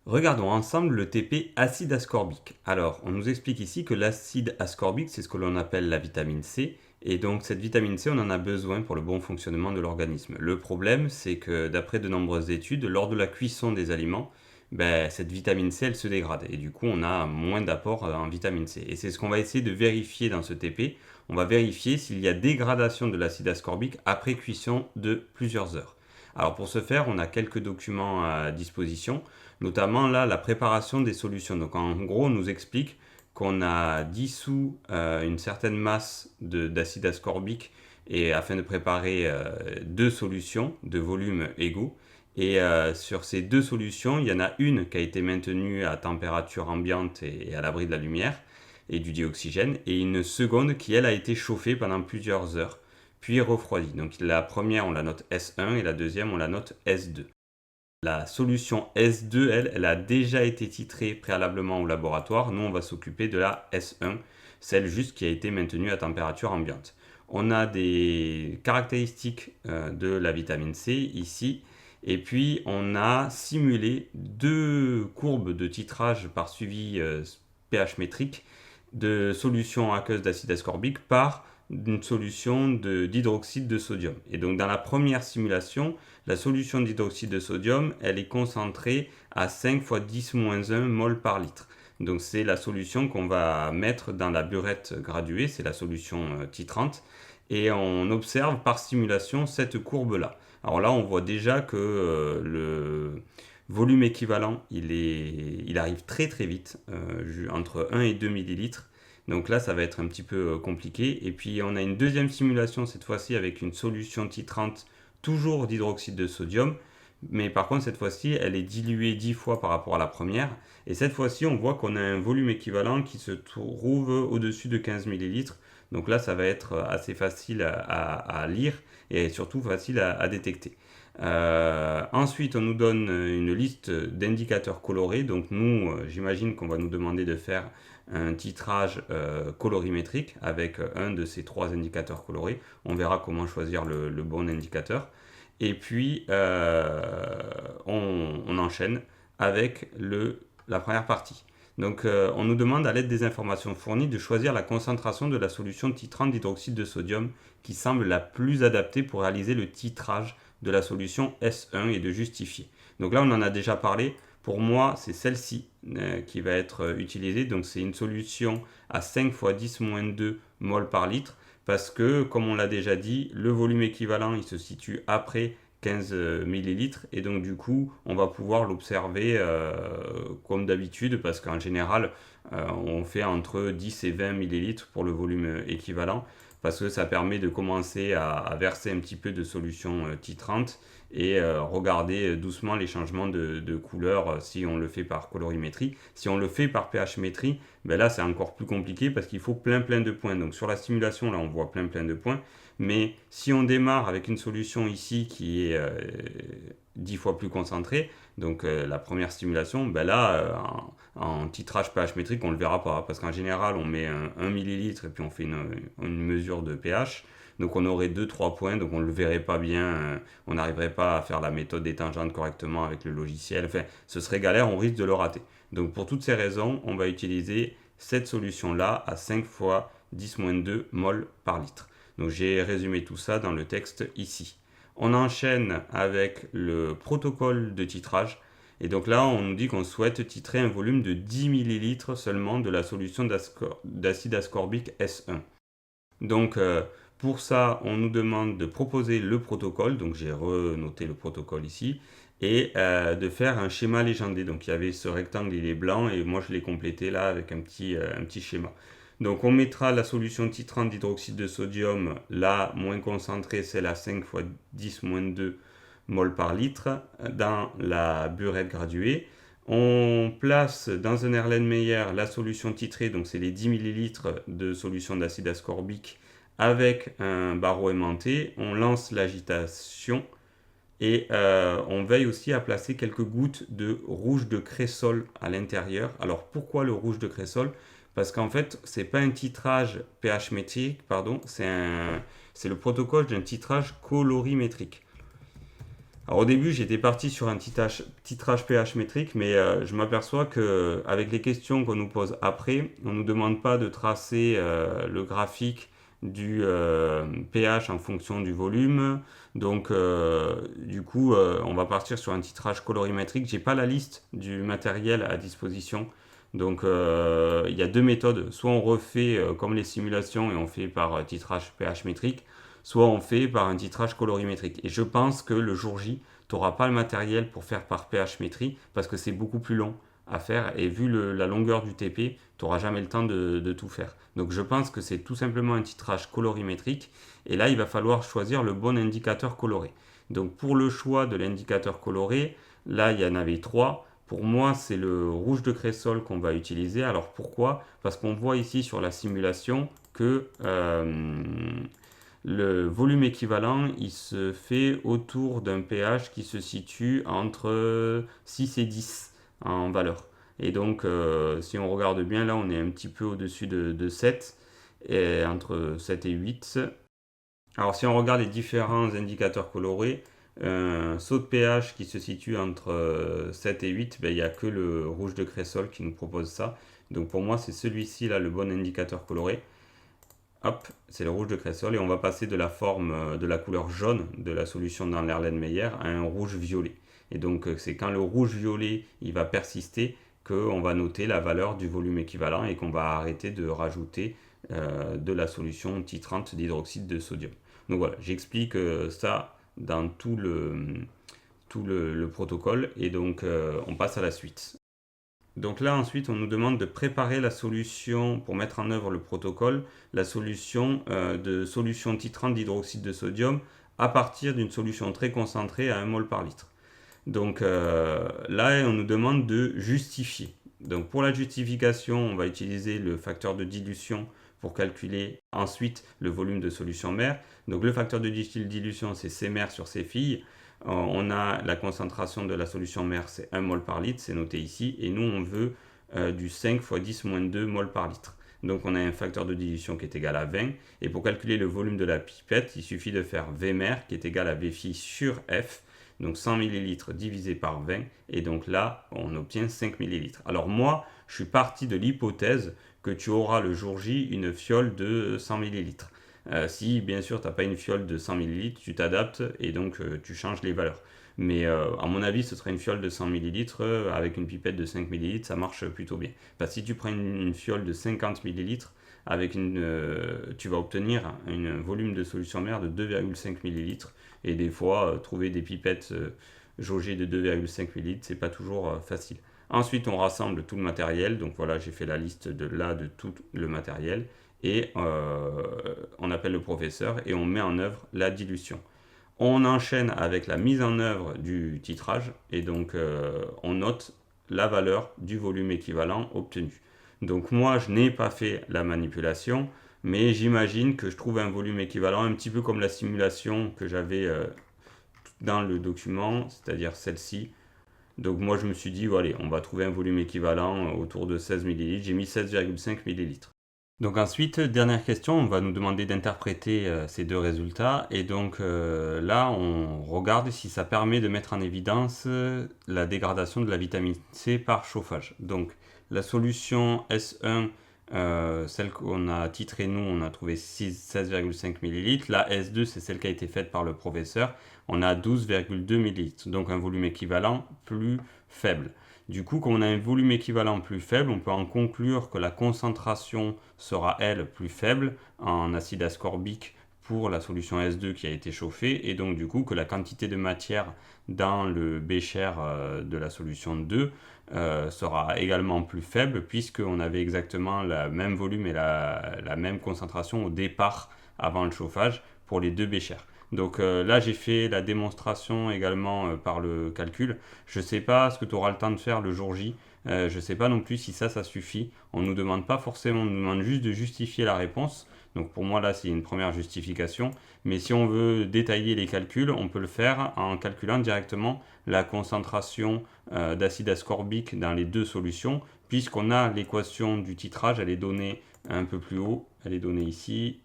Regardons ensemble le TP acide ascorbique. Alors, on nous explique ici que l'acide ascorbique, c'est ce que l'on appelle la vitamine C, et donc cette vitamine C, on en a besoin pour le bon fonctionnement de l'organisme. Le problème, c'est que d'après de nombreuses études, lors de la cuisson des aliments, cette vitamine C, elle se dégrade, et du coup, on a moins d'apport en vitamine C. Et c'est ce qu'on va essayer de vérifier dans ce TP. On va vérifier s'il y a dégradation de l'acide ascorbique après cuisson de plusieurs heures. Alors pour ce faire, on a quelques documents à disposition, notamment là la préparation des solutions. Donc en gros, on nous explique qu'on a dissous une certaine masse d'acide ascorbique et afin de préparer deux solutions de volumes égaux. Et sur ces deux solutions, il y en a une qui a été maintenue à température ambiante et à l'abri de la lumière et du dioxygène, et une seconde qui, elle, a été chauffée pendant plusieurs heures puis refroidie. Donc la première, on la note S1 et la deuxième, on la note S2. La solution S2, elle a déjà été titrée préalablement au laboratoire. Nous, on va s'occuper de la S1, celle juste qui a été maintenue à température ambiante. On a des caractéristiques de la vitamine C ici. Et puis, on a simulé deux courbes de titrage par suivi pH métrique de solution aqueuse d'acide ascorbique par d'une solution d'hydroxyde de sodium. Et donc dans la première simulation, la solution d'hydroxyde de sodium, elle est concentrée à 5 fois 10-1 mol par litre. Donc c'est la solution qu'on va mettre dans la burette graduée, c'est la solution titrante. Et on observe par simulation cette courbe-là. Alors là, on voit déjà que le volume équivalent, il arrive très très vite, entre 1 et 2 millilitres. Donc là, ça va être un petit peu compliqué. Et puis, on a une deuxième simulation, cette fois-ci avec une solution titrante, toujours d'hydroxyde de sodium. Mais par contre, cette fois-ci, elle est diluée 10 fois par rapport à la première. Et cette fois-ci, on voit qu'on a un volume équivalent qui se trouve au-dessus de 15 millilitres. Donc là, ça va être assez facile à lire et surtout facile à détecter. Ensuite, on nous donne une liste d'indicateurs colorés. Donc nous, j'imagine qu'on va nous demander de faire un titrage colorimétrique avec un de ces trois indicateurs colorés. On verra comment choisir le bon indicateur. Et puis, on enchaîne avec la première partie. Donc, on nous demande à l'aide des informations fournies de choisir la concentration de la solution titrante d'hydroxyde de sodium qui semble la plus adaptée pour réaliser le titrage de la solution S1 et de justifier. Donc là, on en a déjà parlé. Pour moi, c'est celle-ci qui va être utilisée. Donc c'est une solution à 5 fois 10-2 mol par litre parce que, comme on l'a déjà dit, le volume équivalent, il se situe après 15 millilitres et donc du coup on va pouvoir l'observer comme d'habitude parce qu'en général on fait entre 10 et 20 millilitres pour le volume équivalent parce que ça permet de commencer à verser un petit peu de solution titrante et regarder doucement les changements de couleur si on le fait par colorimétrie. Si on le fait par pH métrie, là c'est encore plus compliqué parce qu'il faut plein de points. Donc sur la simulation là on voit plein de points. Mais si on démarre avec une solution ici qui est 10 fois plus concentrée, donc la première stimulation, en titrage pH métrique, on ne le verra pas. Parce qu'en général, on met 1 millilitre et puis on fait une mesure de pH. Donc on aurait 2-3 points, donc on ne le verrait pas bien, on n'arriverait pas à faire la méthode des tangentes correctement avec le logiciel. Enfin, ce serait galère, on risque de le rater. Donc pour toutes ces raisons, on va utiliser cette solution-là à 5 fois 10-2 mol par litre. Donc j'ai résumé tout ça dans le texte ici. On enchaîne avec le protocole de titrage. Et donc là, on nous dit qu'on souhaite titrer un volume de 10 ml seulement de la solution d'acide ascorbique S1. Donc pour ça, on nous demande de proposer le protocole. Donc j'ai renoté le protocole ici. Et de faire un schéma légendé. Donc il y avait ce rectangle, il est blanc. Et moi, je l'ai complété là avec un petit schéma. Donc on mettra la solution titrante d'hydroxyde de sodium, la moins concentrée, celle à 5 fois 10-2 mol par litre, dans la burette graduée. On place dans un Erlenmeyer la solution titrée, donc c'est les 10 ml de solution d'acide ascorbique avec un barreau aimanté. On lance l'agitation et on veille aussi à placer quelques gouttes de rouge de cresol à l'intérieur. Alors pourquoi le rouge de cresol ? Parce qu'en fait, c'est pas un titrage pH métrique, pardon, c'est le protocole d'un titrage colorimétrique. Alors au début, j'étais parti sur un titrage pH métrique, mais je m'aperçois que avec les questions qu'on nous pose après, on ne nous demande pas de tracer le graphique du pH en fonction du volume. Donc du coup, on va partir sur un titrage colorimétrique. J'ai pas la liste du matériel à disposition. Donc il y a deux méthodes. Soit on refait comme les simulations et on fait par titrage pH métrique, soit on fait par un titrage colorimétrique. Et je pense que le jour J, tu n'auras pas le matériel pour faire par pH métrie parce que c'est beaucoup plus long à faire et vu la longueur du TP, tu n'auras jamais le temps de tout faire. Donc je pense que c'est tout simplement un titrage colorimétrique et là il va falloir choisir le bon indicateur coloré. Donc pour le choix de l'indicateur coloré, là il y en avait trois. Pour moi, c'est le rouge de cresol qu'on va utiliser. Alors pourquoi? Parce qu'on voit ici sur la simulation que le volume équivalent, il se fait autour d'un pH qui se situe entre 6 et 10 en valeur. Et donc, si on regarde bien, là, on est un petit peu au-dessus de 7, et entre 7 et 8. Alors, si on regarde les différents indicateurs colorés, un saut de pH qui se situe entre 7 et 8, ben, il n'y a que le rouge de cresol qui nous propose ça. Donc, pour moi, c'est celui-ci, là, le bon indicateur coloré. Hop, c'est le rouge de cresol et on va passer de la forme de la couleur jaune de la solution dans l'Erlenmeyer à un rouge violet. Et donc c'est quand le rouge violet il va persister qu'on va noter la valeur du volume équivalent et qu'on va arrêter de rajouter de la solution titrante d'hydroxyde de sodium. Donc voilà, j'explique ça dans tout le protocole et donc on passe à la suite. Donc là, ensuite, on nous demande de préparer la solution pour mettre en œuvre le protocole, la solution de solution titrante d'hydroxyde de sodium à partir d'une solution très concentrée à 1 mol par litre. Donc là, on nous demande de justifier. Donc pour la justification, on va utiliser le facteur de dilution pour calculer ensuite le volume de solution mère. Donc le facteur de dilution, c'est C mère sur C filles. On a la concentration de la solution mère, c'est 1 mol par litre, c'est noté ici. Et nous, on veut du 5 fois 10 moins 2 mol par litre. Donc on a un facteur de dilution qui est égal à 20. Et pour calculer le volume de la pipette, il suffit de faire V mère qui est égal à V fille sur F. Donc 100 ml divisé par 20. Et donc là, on obtient 5 ml. Alors moi, je suis parti de l'hypothèse que tu auras le jour J une fiole de 100 ml. Si bien sûr tu n'as pas une fiole de 100 ml, tu t'adaptes et donc tu changes les valeurs. Mais à mon avis, ce serait une fiole de 100 ml avec une pipette de 5 ml, ça marche plutôt bien. Parce que si tu prends une fiole de 50 ml, tu vas obtenir un volume de solution mère de 2,5 ml. Et des fois, trouver des pipettes jaugées de 2,5 ml, c'est pas toujours facile. Ensuite, on rassemble tout le matériel. Donc voilà, j'ai fait la liste de tout le matériel et on appelle le professeur et on met en œuvre la dilution. On enchaîne avec la mise en œuvre du titrage et donc on note la valeur du volume équivalent obtenu. Donc moi je n'ai pas fait la manipulation, mais j'imagine que je trouve un volume équivalent un petit peu comme la simulation que j'avais dans le document, c'est-à-dire celle-ci. Donc moi je me suis dit, allez, on va trouver un volume équivalent autour de 16 ml. J'ai mis 16,5 ml. Donc ensuite, dernière question, on va nous demander d'interpréter ces deux résultats. Et donc là, on regarde si ça permet de mettre en évidence la dégradation de la vitamine C par chauffage. Donc la solution S1, celle qu'on a titrée nous, on a trouvé 16,5 ml. La S2, c'est celle qui a été faite par le professeur. On a 12,2 ml. Donc un volume équivalent plus faible. Du coup, comme on a un volume équivalent plus faible, on peut en conclure que la concentration sera, elle, plus faible en acide ascorbique pour la solution S2 qui a été chauffée, et donc du coup que la quantité de matière dans le bécher de la solution 2 sera également plus faible, puisqu'on avait exactement le même volume et la même concentration au départ avant le chauffage pour les deux béchers. Donc là, j'ai fait la démonstration également par le calcul. Je ne sais pas ce que tu auras le temps de faire le jour J. Je ne sais pas non plus si ça suffit. On ne nous demande pas forcément, on nous demande juste de justifier la réponse. Donc pour moi, là, c'est une première justification. Mais si on veut détailler les calculs, on peut le faire en calculant directement la concentration d'acide ascorbique dans les deux solutions, puisqu'on a l'équation du titrage, elle est donnée un peu plus haut. Elle est donnée ici.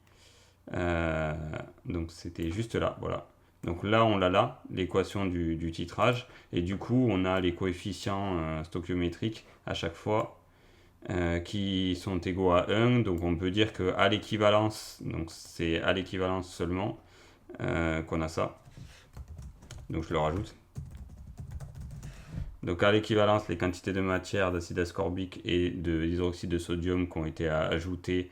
Donc c'était juste là, voilà. Donc là, on l'a là, l'équation du titrage. Et du coup, on a les coefficients stoichiométriques à chaque fois qui sont égaux à 1. Donc on peut dire qu'à l'équivalence, donc c'est à l'équivalence seulement qu'on a ça. Donc je le rajoute. Donc à l'équivalence, les quantités de matière, d'acide ascorbique et d'hydroxyde de sodium qui ont été ajoutées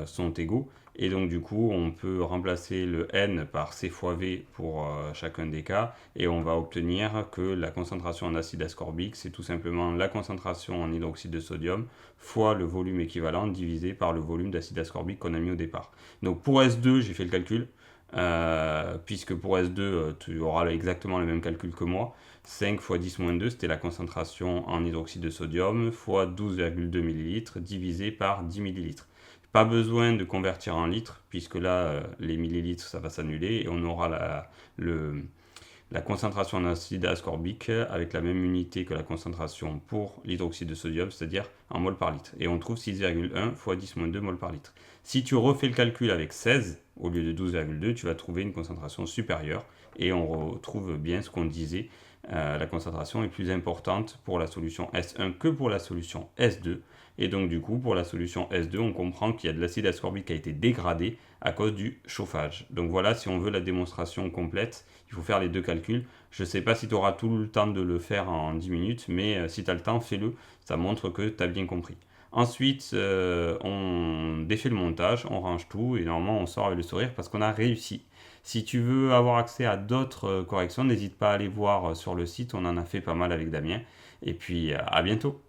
sont égaux. Et donc du coup, on peut remplacer le N par C fois V pour chacun des cas. Et on va obtenir que la concentration en acide ascorbique, c'est tout simplement la concentration en hydroxyde de sodium fois le volume équivalent divisé par le volume d'acide ascorbique qu'on a mis au départ. Donc pour S2, j'ai fait le calcul. Puisque pour S2, tu auras exactement le même calcul que moi. 5 fois 10 moins 2, c'était la concentration en hydroxyde de sodium, fois 12,2 ml, divisé par 10 ml. Pas besoin de convertir en litres, puisque là, les millilitres, ça va s'annuler, et on aura la concentration en acide ascorbique avec la même unité que la concentration pour l'hydroxyde de sodium, c'est-à-dire en mol par litre. Et on trouve 6,1 fois 10 moins 2 mol par litre. Si tu refais le calcul avec 16 au lieu de 12,2, tu vas trouver une concentration supérieure et on retrouve bien ce qu'on disait. La concentration est plus importante pour la solution S1 que pour la solution S2. Et donc du coup, pour la solution S2, on comprend qu'il y a de l'acide ascorbique qui a été dégradé à cause du chauffage. Donc voilà, si on veut la démonstration complète, il faut faire les deux calculs. Je ne sais pas si tu auras tout le temps de le faire en 10 minutes, mais si tu as le temps, fais-le. Ça montre que tu as bien compris. Ensuite, on défait le montage, on range tout et normalement on sort avec le sourire parce qu'on a réussi. Si tu veux avoir accès à d'autres corrections, n'hésite pas à aller voir sur le site, on en a fait pas mal avec Damien. Et puis à bientôt.